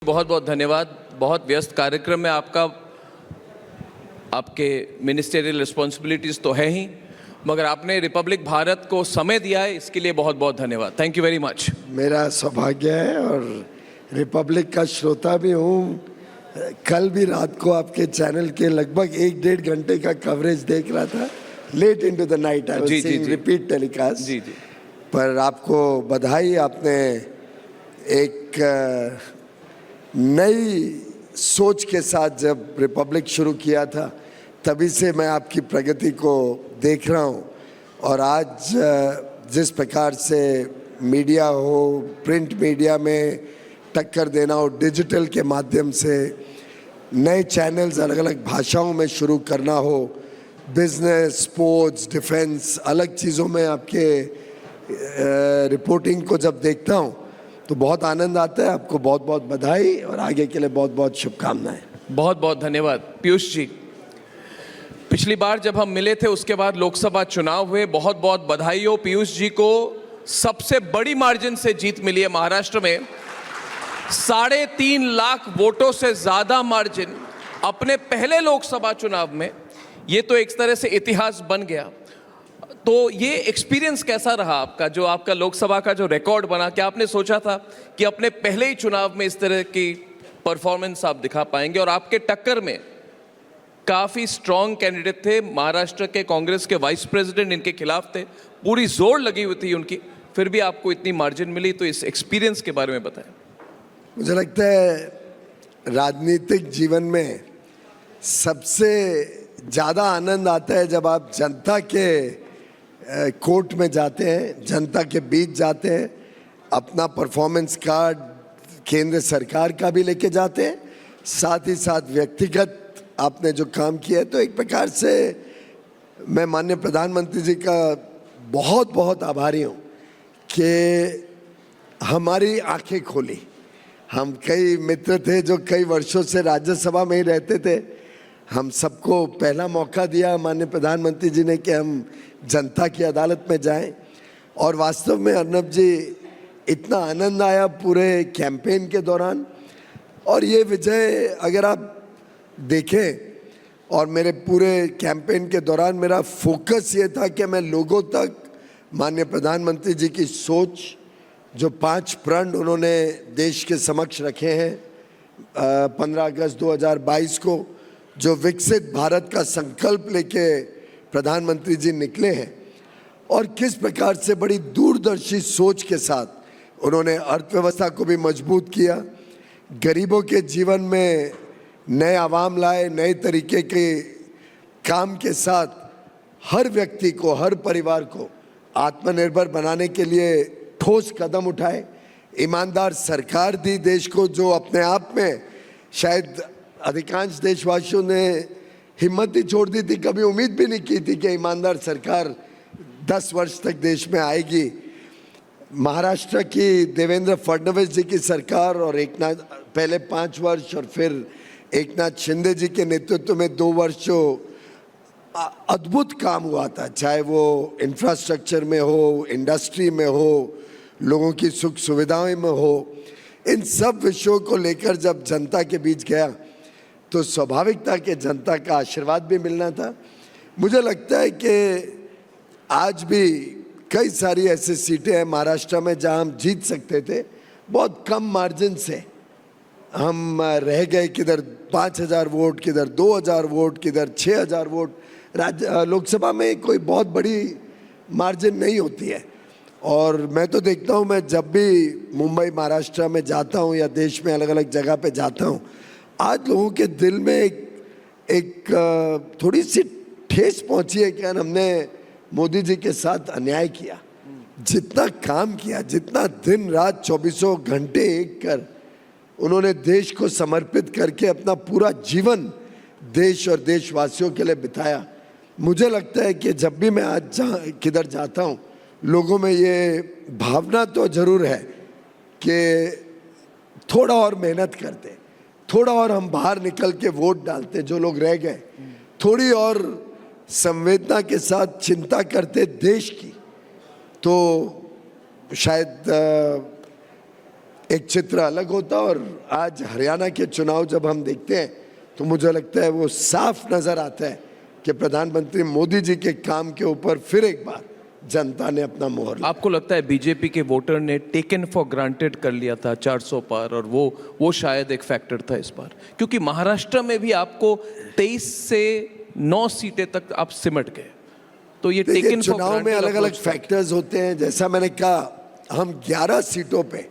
बहुत बहुत धन्यवाद। बहुत व्यस्त कार्यक्रम में आपके मिनिस्टेरियल रिस्पॉन्सिबिलिटीज़ तो है ही, मगर आपने रिपब्लिक भारत को समय दिया है, इसके लिए बहुत बहुत धन्यवाद। Thank you very much. मेरा सौभाग्य है और रिपब्लिक का श्रोता भी हूँ। कल भी रात को आपके चैनल के लगभग 1-1.5 घंटे का कवरेज देख रहा था। Late into the night I was seeing repeat telecast. जी। पर आपको बधाई, आपने एक नई सोच के साथ जब रिपब्लिक शुरू किया था तभी से मैं आपकी प्रगति को देख रहा हूँ। और आज जिस प्रकार से मीडिया हो, प्रिंट मीडिया में टक्कर देना हो, डिजिटल के माध्यम से नए चैनल्स अलग अलग भाषाओं में शुरू करना हो, बिजनेस, स्पोर्ट्स, डिफेंस, अलग चीज़ों में आपके रिपोर्टिंग को जब देखता हूँ तो बहुत आनंद आता है। आपको बहुत बहुत बधाई और आगे के लिए बहुत बहुत शुभकामनाएं। बहुत बहुत धन्यवाद पीयूष जी। पिछली बार जब हम मिले थे उसके बाद लोकसभा चुनाव हुए। बहुत बहुत बधाई हो पीयूष जी को। सबसे बड़ी मार्जिन से जीत मिली है महाराष्ट्र में, 3.5 लाख वोटों से ज्यादा मार्जिन अपने पहले लोकसभा चुनाव में। ये तो एक तरह से इतिहास बन गया। तो ये एक्सपीरियंस कैसा रहा आपका, जो आपका लोकसभा का जो रिकॉर्ड बना? क्या आपने सोचा था कि अपने पहले ही चुनाव में इस तरह की परफॉर्मेंस आप दिखा पाएंगे? और आपके टक्कर में काफी स्ट्रांग कैंडिडेट थे, महाराष्ट्र के कांग्रेस के वाइस प्रेसिडेंट इनके खिलाफ थे, पूरी जोर लगी हुई थी उनकी, फिर भी आपको इतनी मार्जिन मिली। तो इस एक्सपीरियंस के बारे में बताएं। मुझे लगता है राजनीतिक जीवन में सबसे ज़्यादा आनंद आता है जब आप जनता के कोर्ट में जाते हैं, जनता के बीच जाते हैं, अपना परफॉर्मेंस कार्ड केंद्र सरकार का भी लेके जाते हैं, साथ ही साथ व्यक्तिगत आपने जो काम किया है। तो एक प्रकार से मैं माननीय प्रधानमंत्री जी का बहुत बहुत आभारी हूँ कि हमारी आंखें खोली। हम कई मित्र थे जो कई वर्षों से राज्यसभा में ही रहते थे, हम सबको पहला मौका दिया माननीय प्रधानमंत्री जी ने कि हम जनता की अदालत में जाएं। और वास्तव में अर्नब जी, इतना आनंद आया पूरे कैंपेन के दौरान। और ये विजय अगर आप देखें, और मेरे पूरे कैंपेन के दौरान मेरा फोकस ये था कि मैं लोगों तक माननीय प्रधानमंत्री जी की सोच, जो 5 प्रण उन्होंने देश के समक्ष रखे हैं 15 अगस्त 2022 को, जो विकसित भारत का संकल्प लेके प्रधानमंत्री जी निकले हैं, और किस प्रकार से बड़ी दूरदर्शी सोच के साथ उन्होंने अर्थव्यवस्था को भी मजबूत किया, गरीबों के जीवन में नए आवाम लाए, नए तरीके के काम के साथ हर व्यक्ति को, हर परिवार को आत्मनिर्भर बनाने के लिए ठोस कदम उठाए, ईमानदार सरकार दी देश को, जो अपने आप में शायद अधिकांश देशवासियों ने हिम्मत ही छोड़ दी थी, कभी उम्मीद भी नहीं की थी कि ईमानदार सरकार 10 वर्ष तक देश में आएगी। महाराष्ट्र की देवेंद्र फडणवीस जी की सरकार और एकनाथ, पहले 5 वर्ष और फिर एकनाथ शिंदे जी के नेतृत्व में 2 वर्ष जो अद्भुत काम हुआ था, चाहे वो इंफ्रास्ट्रक्चर में हो, इंडस्ट्री में हो, लोगों की सुख सुविधाओं में हो, इन सब विषयों को लेकर जब जनता के बीच गया तो स्वाभाविक था कि जनता का आशीर्वाद भी मिलना था। मुझे लगता है कि आज भी कई सारी ऐसी सीटें हैं महाराष्ट्र में जहां हम जीत सकते थे, बहुत कम मार्जिन से हम रह गए, किधर 5,000 वोट, किधर 2,000 वोट, किधर 6,000 वोट। लोकसभा में कोई बहुत बड़ी मार्जिन नहीं होती है। और मैं तो देखता हूँ, मैं जब भी मुंबई महाराष्ट्र में जाता हूँ या देश में अलग अलग जगह पे जाता हूँ, आज लोगों के दिल में एक थोड़ी सी ठेस पहुँची है कि हमने मोदी जी के साथ अन्याय किया। जितना काम किया, जितना दिन रात 24 घंटे एक कर उन्होंने देश को समर्पित करके अपना पूरा जीवन देश और देशवासियों के लिए बिताया। मुझे लगता है कि जब भी मैं आज किधर जाता हूँ, लोगों में ये भावना तो जरूर है कि थोड़ा और मेहनत करते, थोड़ा और हम बाहर निकल के वोट डालते, जो लोग रह गए, थोड़ी और संवेदना के साथ चिंता करते देश की, तो शायद एक चित्र अलग होता। और आज हरियाणा के चुनाव जब हम देखते हैं तो मुझे लगता है वो साफ नजर आता है कि प्रधानमंत्री मोदी जी के काम के ऊपर फिर एक बार जनता ने अपना मोहर लगाया। आपको लगता है बीजेपी के वोटर ने टेकन फॉर ग्रांटेड कर लिया था 400 पार, और वो शायद एक फैक्टर था इस बार, क्योंकि महाराष्ट्र में भी आपको 23 से 9 सीटें तक आप सिमट गए, तो ये देखिए, टेकन फॉर चुनाव में ग्रांटेड अलग अलग अप्रोच था। फैक्टर्स होते हैं। जैसा मैंने कहा, हम 11 सीटों पे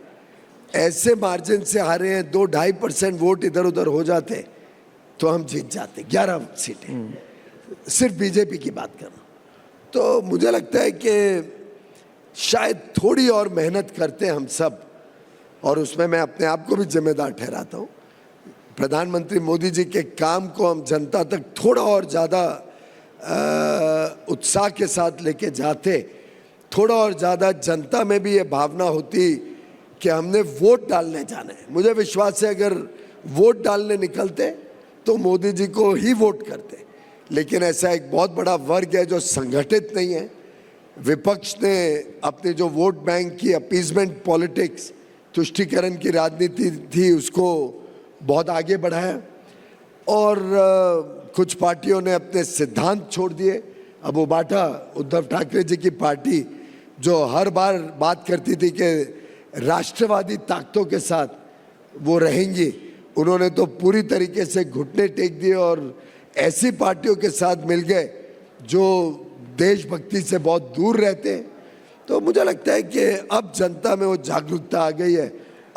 ऐसे मार्जिन से हारे हैं, 2-2.5% वोट इधर उधर हो जाते तो हम जीत जाते 11 सीटें, सिर्फ बीजेपी की बात कर रहा हूं। तो मुझे लगता है कि शायद थोड़ी और मेहनत करते हम सब, और उसमें मैं अपने आप को भी जिम्मेदार ठहराता हूं। प्रधानमंत्री मोदी जी के काम को हम जनता तक थोड़ा और ज़्यादा उत्साह के साथ लेके जाते, थोड़ा और ज़्यादा जनता में भी ये भावना होती कि हमने वोट डालने जाना है। मुझे विश्वास है अगर वोट डालने निकलते तो मोदी जी को ही वोट करते। लेकिन ऐसा एक बहुत बड़ा वर्ग है जो संगठित नहीं है। विपक्ष ने अपने जो वोट बैंक की अपीजमेंट पॉलिटिक्स, तुष्टीकरण की राजनीति थी, उसको बहुत आगे बढ़ाया, और कुछ पार्टियों ने अपने सिद्धांत छोड़ दिए। अब वो बाटा उद्धव ठाकरे जी की पार्टी जो हर बार बात करती थी कि राष्ट्रवादी ताकतों के साथ वो रहेंगी, उन्होंने तो पूरी तरीके से घुटने टेक दिए और ऐसी पार्टियों के साथ मिल गए जो देशभक्ति से बहुत दूर रहते हैं। तो मुझे लगता है कि अब जनता में वो जागरूकता आ गई है।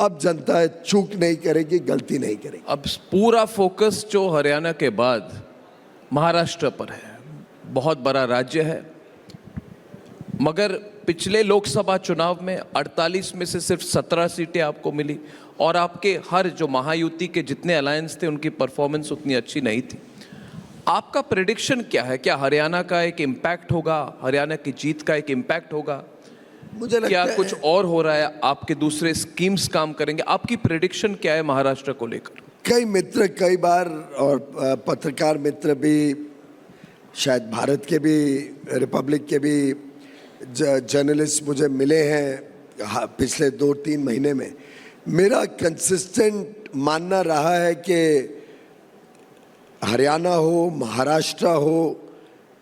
अब जनता चूक नहीं करेगी, गलती नहीं करेगी। अब पूरा फोकस जो हरियाणा के बाद महाराष्ट्र पर है। बहुत बड़ा राज्य है, मगर पिछले लोकसभा चुनाव में 48 में से सिर्फ 17 सीटें आपको मिली, और आपके हर जो महायुति के जितने अलायंस थे उनकी परफॉर्मेंस उतनी अच्छी नहीं थी। आपका प्रेडिक्शन क्या है? क्या हरियाणा का एक इम्पैक्ट होगा, हरियाणा की जीत का एक इम्पैक्ट होगा? मुझे लगता क्या है कुछ और हो रहा है? आपके दूसरे स्कीम्स काम करेंगे? आपकी प्रेडिक्शन क्या है महाराष्ट्र को लेकर? कई मित्र कई बार, और पत्रकार मित्र भी, शायद भारत के भी, रिपब्लिक के भी जर्नलिस्ट मुझे मिले हैं पिछले 2-3 महीने में। मेरा कंसिस्टेंट मानना रहा है कि हरियाणा हो, महाराष्ट्र हो,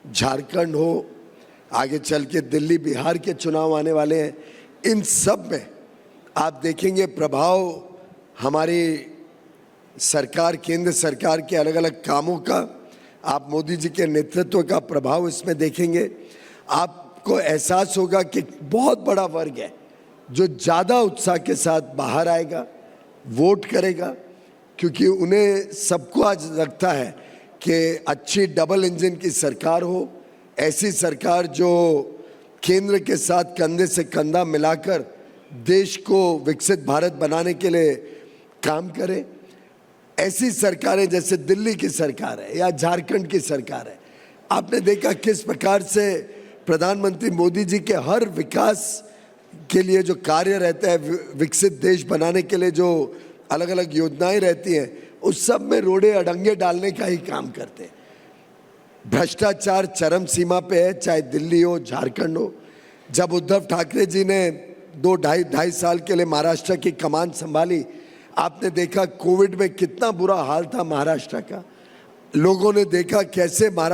झारखंड हो, आगे चल के दिल्ली बिहार के चुनाव आने वाले हैं, इन सब में आप देखेंगे प्रभाव हमारी सरकार, केंद्र सरकार के अलग अलग कामों का, आप मोदी जी के नेतृत्व का प्रभाव इसमें देखेंगे। आपको एहसास होगा कि बहुत बड़ा वर्ग है जो ज़्यादा उत्साह के साथ बाहर आएगा, वोट करेगा, क्योंकि उन्हें सबको आज लगता है कि अच्छी डबल इंजन की सरकार हो, ऐसी सरकार जो केंद्र के साथ कंधे से कंधा मिलाकर देश को विकसित भारत बनाने के लिए काम करे। ऐसी सरकारें जैसे दिल्ली की सरकार है या झारखंड की सरकार है। आपने देखा किस प्रकार से प्रधानमंत्री मोदी जी के हर विकास के लिए जो कार्य रहता है, विकसित देश बनाने के लिए जो अलग अलग योजनाएं रहती हैं, उस सब में रोड़े अड़ंगे डालने का ही काम करते हैं। भ्रष्टाचार चरम सीमा पे है, चाहे दिल्ली हो, झारखंड हो। जब उद्धव ठाकरे जी ने 2-2.5 साल के लिए महाराष्ट्र की कमान संभाली, आपने देखा कोविड में कितना बुरा हाल था महाराष्ट्र का। लोगों ने देखा कैसे महाराष्ट्र